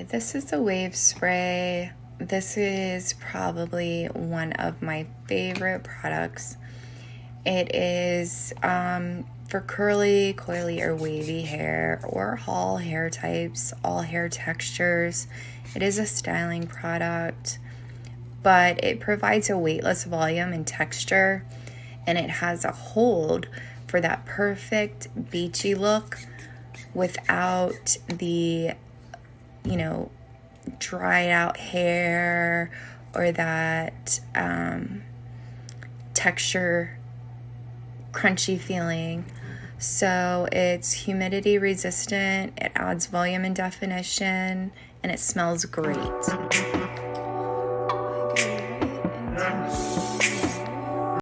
This is the wave spray. This is probably one of my favorite products. It is for curly, coily, or wavy hair, or all hair types, all hair textures. It is a styling product, but it provides a weightless volume and texture, and it has a hold for that perfect beachy look without the, dried out hair or that texture crunchy feeling. So it's humidity resistant, it adds volume and definition, and it smells great.